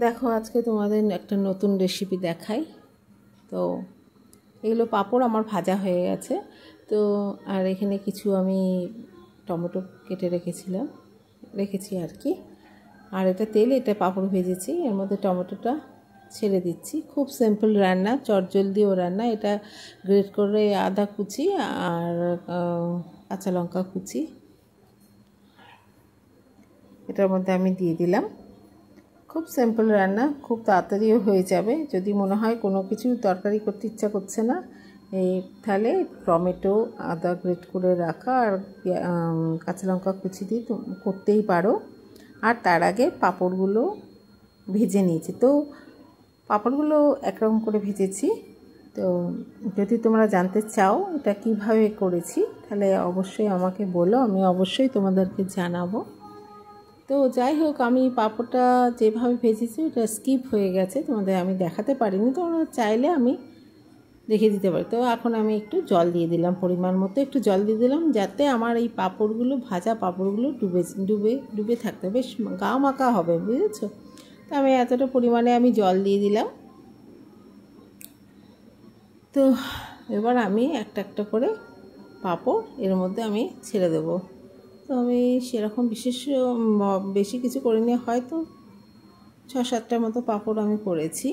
দেখো আজকে তোমাদের একটা নতুন রেসিপি দেখাই। তো এগুলো পাঁপড় আমার ভাজা হয়ে গেছে। তো আর এখানে কিছু আমি টমেটো কেটে রেখেছি আর কি। আর এটা তেল, এটা পাঁপড় ভেজেছি, এর মধ্যে টমেটোটা ছেড়ে দিচ্ছি। খুব সিম্পল রান্না, চটজলদিও রান্না। এটা গ্রেট করে আদা কুচি আর কাঁচা লঙ্কা কুচি এটার মধ্যে আমি দিয়ে দিলাম। খুব সিম্পল রান্না, খুব তাড়াতাড়িও হয়ে যাবে। যদি মনে হয় কোনো কিছু তরকারি করতে ইচ্ছা করছে না, এই তাহলে টমেটো, আদা গ্রেট করে রাখা আর কাঁচা লঙ্কা কুচি দিয়ে করতেই পারো। আর তার আগে পাঁপড়গুলো ভেজে নিয়েছি। তো পাঁপড়গুলো একরকম করে ভেজেছি। তো যদি তোমরা জানতে চাও এটা কিভাবে করেছি, তাহলে অবশ্যই আমাকে বলো, আমি অবশ্যই তোমাদেরকে জানাবো। তো যাই হোক, আমি পাঁপড়টা যেভাবে ভেজেছি ওটা স্কিপ হয়ে গেছে, তোমাদের আমি দেখাতে পারিনি। তোমরা চাইলে আমি দেখে দিতে পারি। তো এখন আমি একটু জল দিয়ে দিলাম, পরিমাণ মতো একটু জল দিয়ে দিলাম, যাতে আমার এই পাঁপড়গুলো, ভাজা পাঁপড়গুলো ডুবে থাকতে বেশ গা মাখা হবে, বুঝেছো? তো আমি এতটা পরিমাণে আমি জল দিয়ে দিলাম। তো এবার আমি একটা একটা করে পাঁপড় এর মধ্যে আমি ছেড়ে দেবো। তো আমি সেরকম বেশি কিছু করিনি, হয়তো 6-7টার মতো পাঁপড় আমি করেছি।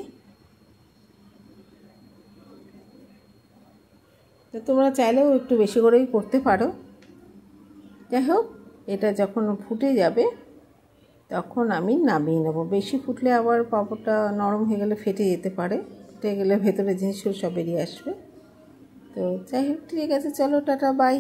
তো তোমরা চাইলেও একটু বেশি করেই করতে পারো। যাই হোক, এটা যখন ফুটে যাবে তখন আমি নামিয়ে নেব। বেশি ফুটলে আবার পাঁপড়টা নরম হয়ে গেলে ফেটে যেতে পারে, ফেটে গেলে ভেতরে জিনিসগুলো সব বেরিয়ে আসবে। তো যাই হোক, ঠিক আছে, চলো, টাটা, বাই।